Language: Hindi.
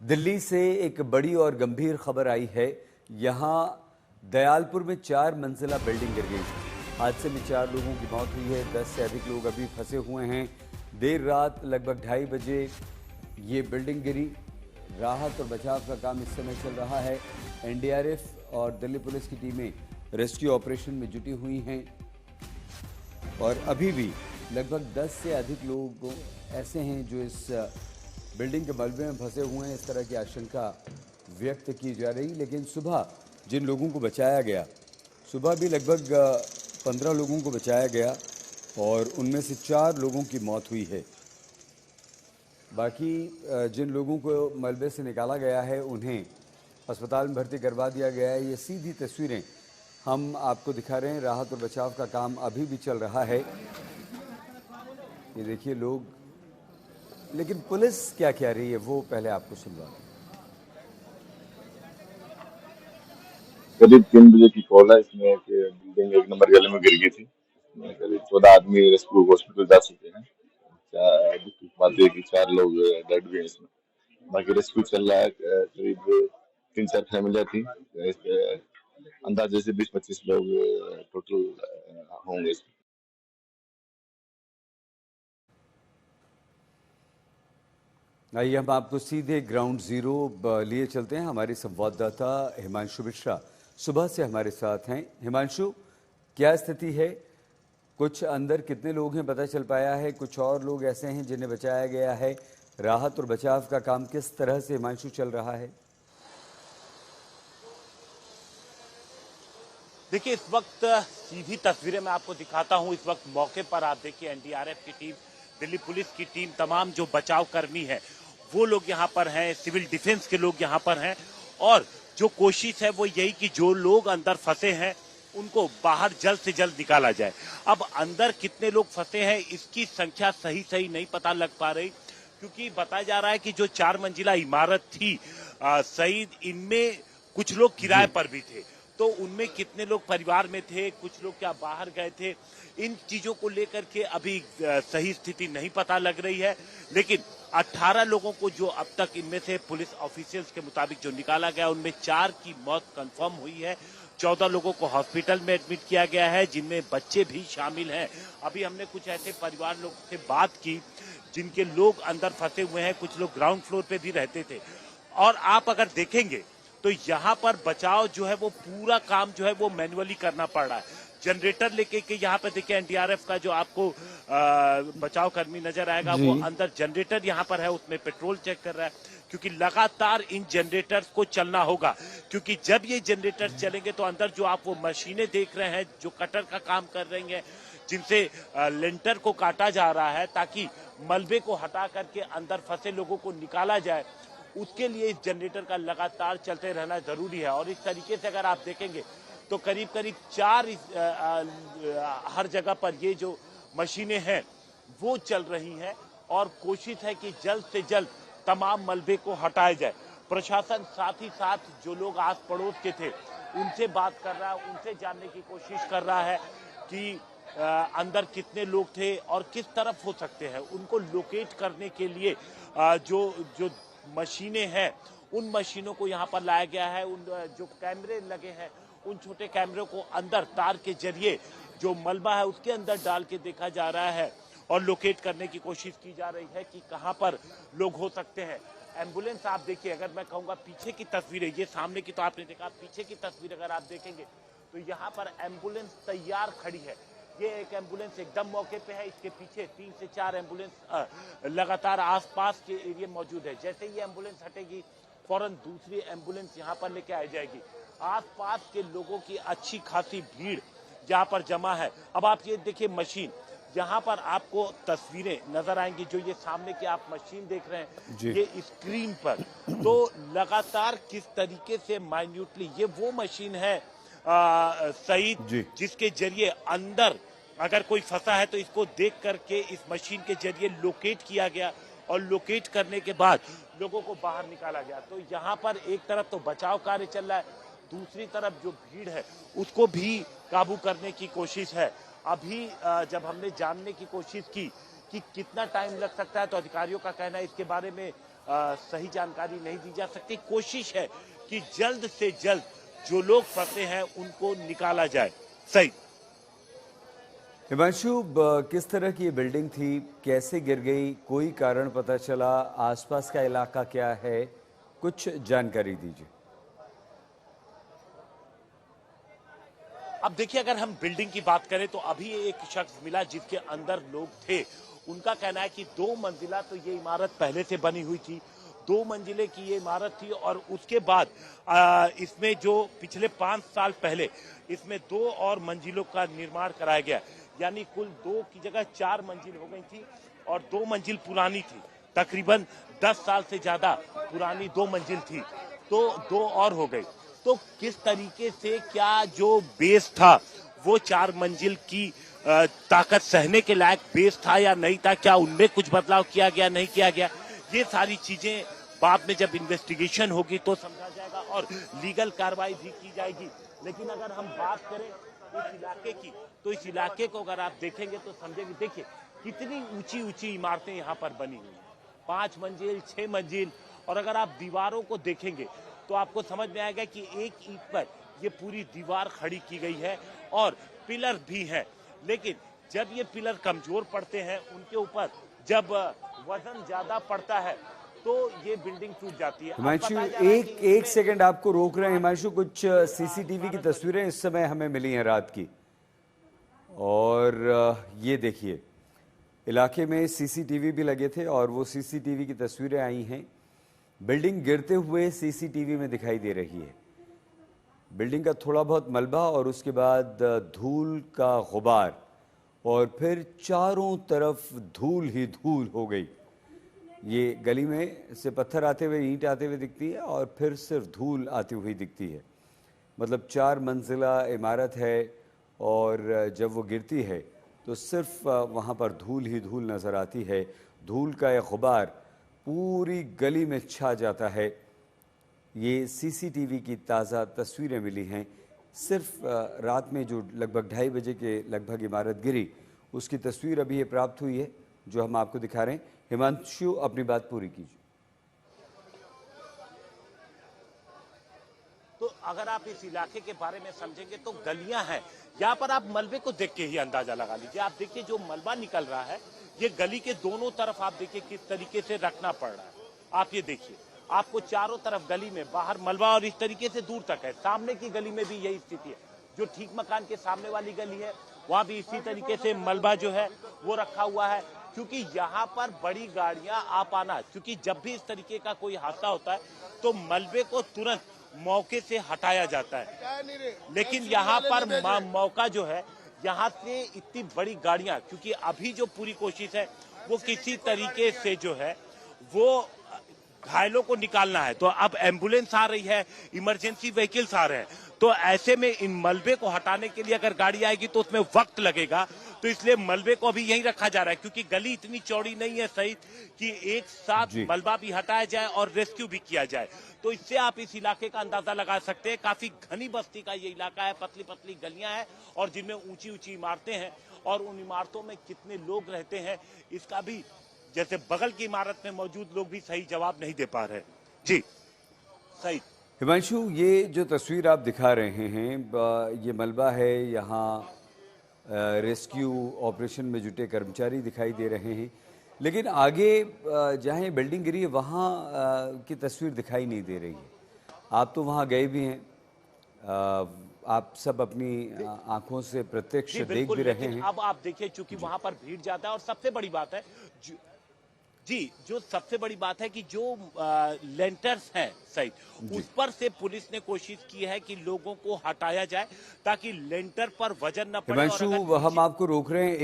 दिल्ली से एक बड़ी और गंभीर खबर आई है। यहाँ दयालपुर में 4 मंजिला बिल्डिंग गिर गई। हादसे में 4 लोगों की मौत हुई है। 10 से अधिक लोग अभी फंसे हुए हैं। देर रात लगभग 2:30 बजे ये बिल्डिंग गिरी। राहत और बचाव का काम इस समय चल रहा है। एनडीआरएफ और दिल्ली पुलिस की टीमें रेस्क्यू ऑपरेशन में जुटी हुई हैं और अभी भी लगभग 10 से अधिक लोग ऐसे हैं जो इस बिल्डिंग के मलबे में फंसे हुए हैं। इस तरह की आशंका व्यक्त की जा रही। लेकिन सुबह जिन लोगों को बचाया गया, सुबह भी लगभग 15 लोगों को बचाया गया और उनमें से 4 लोगों की मौत हुई है। बाकी जिन लोगों को मलबे से निकाला गया है उन्हें अस्पताल में भर्ती करवा दिया गया है। ये सीधी तस्वीरें हम आपको दिखा रहे हैं। राहत और बचाव का काम अभी भी चल रहा है। ये देखिए लोग, लेकिन पुलिस क्या कह रही है वो पहले आपको सुनवा। करीब 3 बजे की कॉल है इसमें कि बिल्डिंग 1 नंबर गली में गिर गई थी। करीब 14 आदमी रेस्क्यू हॉस्पिटल जा चुके हैं। बात है कि 4 लोग डेड भी हैं इसमें। बाकी रेस्क्यू चल रहा है। करीब 3-4 फैमिलियां थी। अंदाजे से 20-25 लोग टोटल होंगे। आइए हम आपको सीधे ग्राउंड जीरो लिए चलते हैं। हमारे संवाददाता हिमांशु मिश्रा सुबह से हमारे साथ हैं। हिमांशु, क्या स्थिति है? कुछ अंदर कितने लोग हैं पता चल पाया है? कुछ और लोग ऐसे हैं जिन्हें बचाया गया है? राहत और बचाव का काम किस तरह से हिमांशु चल रहा है? देखिए, इस वक्त सीधी तस्वीरें मैं आपको दिखाता हूं। इस वक्त मौके पर आप देखिए एनडीआरएफ की टीम, दिल्ली पुलिस की टीम, तमाम जो बचाव कर्मी हैं वो लोग यहाँ पर हैं, सिविल डिफेंस के लोग यहाँ पर हैं और जो कोशिश है वो यही कि जो लोग अंदर फंसे हैं उनको बाहर जल्द से जल्द निकाला जाए। अब अंदर कितने लोग फंसे हैं इसकी संख्या सही नहीं पता लग पा रही, क्योंकि बताया जा रहा है कि जो 4 मंजिला इमारत थी सईद, इनमें कुछ लोग किराए पर भी थे। तो उनमें कितने लोग परिवार में थे, कुछ लोग क्या बाहर गए थे, इन चीजों को लेकर के अभी सही स्थिति नहीं पता लग रही है। लेकिन 18 लोगों को जो अब तक इनमें से पुलिस ऑफिशियल्स के मुताबिक जो निकाला गया, उनमें 4 की मौत कंफर्म हुई है। 14 लोगों को हॉस्पिटल में एडमिट किया गया है, जिनमें बच्चे भी शामिल हैं। अभी हमने कुछ ऐसे परिवार लोग से बात की जिनके लोग अंदर फंसे हुए हैं। कुछ लोग ग्राउंड फ्लोर पे भी रहते थे और आप अगर देखेंगे तो यहाँ पर बचाव जो है वो पूरा काम जो है वो मैन्युअली करना पड़ रहा है। जनरेटर लेके के यहाँ पे देखिए एनडीआरएफ का जो आपको बचाव कर्मी नजर आएगा वो अंदर जनरेटर यहाँ पर है, उसमें पेट्रोल चेक कर रहा है, क्योंकि लगातार इन जनरेटर्स को चलना होगा। क्योंकि जब ये जनरेटर चलेंगे तो अंदर जो आप वो मशीनें देख रहे हैं जो कटर का काम कर रही हैं, जिनसे लेंटर को काटा जा रहा है ताकि मलबे को हटा करके अंदर फंसे लोगों को निकाला जाए, उसके लिए इस जनरेटर का लगातार चलते रहना जरूरी है। और इस तरीके से अगर आप देखेंगे तो करीब 4 हर जगह पर ये जो मशीनें हैं वो चल रही हैं और कोशिश है कि जल्द से जल्द तमाम मलबे को हटाया जाए। प्रशासन साथ ही साथ जो लोग आस पड़ोस के थे उनसे बात कर रहा है, उनसे जानने की कोशिश कर रहा है कि अंदर कितने लोग थे और किस तरफ हो सकते हैं। उनको लोकेट करने के लिए जो मशीनें हैं उन मशीनों को यहाँ पर लाया गया है। उन जो कैमरे लगे हैं उन छोटे कैमरों को अंदर तार के जरिए जो मलबा है उसके अंदर डाल के देखा जा रहा है और लोकेट करने की कोशिश की जा रही है कि कहां पर लोग हो सकते हैं। एम्बुलेंस आप देखिए, अगर मैं कहूँगा पीछे की तस्वीरें, ये सामने की तो आपने देखा, पीछे की तस्वीर अगर आप देखेंगे तो यहाँ पर एम्बुलेंस तैयार खड़ी है। ये एक एम्बुलेंस एकदम मौके पे है, इसके पीछे 3 से 4 एम्बुलेंस लगातार आसपास के एरिया मौजूद है। जैसे ये एम्बुलेंस हटेगी फौरन दूसरी एम्बुलेंस यहाँ पर लेके आई जाएगी। आसपास के लोगों की अच्छी खासी भीड़ यहाँ पर जमा है। अब आप ये देखिए मशीन, यहाँ पर आपको तस्वीरें नजर आएंगी जो ये सामने की आप मशीन देख रहे हैं ये स्क्रीन पर, तो लगातार किस तरीके से माइन्यूटली ये वो मशीन है सईद, जिसके जरिए अंदर अगर कोई फंसा है तो इसको देख करके इस मशीन के जरिए लोकेट किया गया और लोकेट करने के बाद लोगों को बाहर निकाला गया। तो यहाँ पर एक तरफ तो बचाव कार्य चल रहा है, दूसरी तरफ जो भीड़ है उसको भी काबू करने की कोशिश है। अभी जब हमने जानने की कोशिश की कि कितना टाइम लग सकता है तो अधिकारियों का कहना है इसके बारे में सही जानकारी नहीं दी जा सकती। कोशिश है कि जल्द से जल्द जो लोग फंसे हैं उनको निकाला जाए। सही हिमांशु, किस तरह की ये बिल्डिंग थी, कैसे गिर गई, कोई कारण पता चला, आसपास का इलाका क्या है, कुछ जानकारी दीजिए। अब देखिए, अगर हम बिल्डिंग की बात करें तो अभी एक शख्स मिला जिसके अंदर लोग थे। उनका कहना है कि 2 मंजिला तो ये इमारत पहले से बनी हुई थी, 2 मंजिले की ये इमारत थी और उसके बाद इसमें जो पिछले 5 साल पहले इसमें 2 और मंजिलों का निर्माण कराया गया, यानी कुल 2 की जगह 4 मंजिल हो गई थी और 2 मंजिल पुरानी थी। तकरीबन 10 साल से ज्यादा पुरानी 2 मंजिल थी, तो 2 और हो गई। तो किस तरीके से क्या जो बेस था वो 4 मंजिल की ताकत सहने के लायक बेस था या नहीं था, क्या उनमें कुछ बदलाव किया गया नहीं किया गया, ये सारी चीजें बाद में जब इन्वेस्टिगेशन होगी तो समझा जाएगा और लीगल कार्रवाई भी की जाएगी। लेकिन अगर हम बात करें इस इलाके की, तो इस इलाके को अगर आप देखेंगे तो समझेंगे, देखिए कितनी ऊंची ऊंची इमारतें यहाँ पर बनी हुई हैं, 5 मंजिल 6 मंजिल। और अगर आप दीवारों को देखेंगे तो आपको समझ में आएगा कि एक ईंट पर ये पूरी दीवार खड़ी की गई है और पिलर भी है। लेकिन जब ये पिलर कमजोर पड़ते हैं, उनके ऊपर जब वजन ज्यादा पड़ता है तो ये बिल्डिंग टूट जाती है। हिमांशु, एक सेकंड आपको रोक रहे हैं। हिमांशु, कुछ सीसीटीवी की तस्वीरें इस समय हमें मिली हैं रात की, और ये देखिए इलाके में सीसीटीवी भी लगे थे और वो सीसीटीवी की तस्वीरें आई हैं। बिल्डिंग गिरते हुए सीसीटीवी में दिखाई दे रही है। बिल्डिंग का थोड़ा बहुत मलबा और उसके बाद धूल का गुबार, और फिर चारों तरफ धूल ही धूल हो गई। ये गली में से पत्थर आते हुए, ईंट आते हुए दिखती है और फिर सिर्फ धूल आती हुई दिखती है। मतलब 4 मंजिला इमारत है और जब वो गिरती है तो सिर्फ वहाँ पर धूल ही धूल नज़र आती है। धूल का एक गुबार पूरी गली में छा जाता है। ये सीसीटीवी की ताज़ा तस्वीरें मिली हैं। सिर्फ रात में जो लगभग 2:30 बजे के लगभग इमारत गिरी, उसकी तस्वीर अभी ये प्राप्त हुई है जो हम आपको दिखा रहे हैं। हिमांशु, अपनी बात पूरी कीजिए। तो अगर आप इस इलाके के बारे में समझेंगे तो गलियां हैं, यहाँ पर आप मलबे को देख के ही अंदाजा लगा लीजिए। आप देखिए जो मलबा निकल रहा है, ये गली के दोनों तरफ आप देखिए किस तरीके से रखना पड़ रहा है। आप ये देखिए, आपको चारों तरफ गली में बाहर मलबा और इस तरीके से दूर तक है। सामने की गली में भी यही स्थिति है, जो ठीक मकान के सामने वाली गली है वहां भी इसी तरीके से मलबा जो है वो रखा हुआ है। क्योंकि यहाँ पर बड़ी गाड़ियां आ पाना, क्योंकि जब भी इस तरीके का कोई हादसा होता है तो मलबे को तुरंत मौके से हटाया जाता है। लेकिन यहाँ पर मौका जो है, यहाँ से इतनी बड़ी गाड़ियां, क्योंकि अभी जो पूरी कोशिश है वो किसी तरीके से जो है वो घायलों को निकालना है। तो अब एम्बुलेंस आ रही है, इमरजेंसी व्हीकल्स आ रहे हैं, तो ऐसे में इन मलबे को हटाने के लिए अगर गाड़ी आएगी तो उसमें वक्त लगेगा। तो इसलिए मलबे को अभी यहीं रखा जा रहा है, क्योंकि गली इतनी चौड़ी नहीं है सही कि एक साथ मलबा भी हटाया जाए और रेस्क्यू भी किया जाए। तो इससे आप इस इलाके का अंदाजा लगा सकते हैं। काफी घनी बस्ती का ये इलाका है, पतली पतली गलियां हैं और जिनमें ऊंची ऊंची इमारतें हैं, और उन इमारतों में कितने लोग रहते हैं इसका भी जैसे बगल की इमारत में मौजूद लोग भी सही जवाब नहीं दे पा रहे। जी सही। हिमांशु, ये जो तस्वीर आप दिखा रहे हैं, ये मलबा है। यहाँ रेस्क्यू ऑपरेशन में जुटे कर्मचारी दिखाई दे रहे हैं, लेकिन आगे जहाँ ये बिल्डिंग गिरी है वहाँ की तस्वीर दिखाई नहीं दे रही है। आप तो वहाँ गए भी हैं, आप सब अपनी आंखों से प्रत्यक्ष देख भी रहे हैं। अब आप देखिए, चूंकि वहां पर भीड़ ज्यादा है और सबसे बड़ी बात है जो सबसे बड़ी बात है कि जो लेंटर्स हैं सही, उस पर से पुलिस ने कोशिश की है कि लोगों को हटाया जाए ताकि लेंटर पर वजन न पड़े। हिमांशु, हम आपको रोक रहे हैं।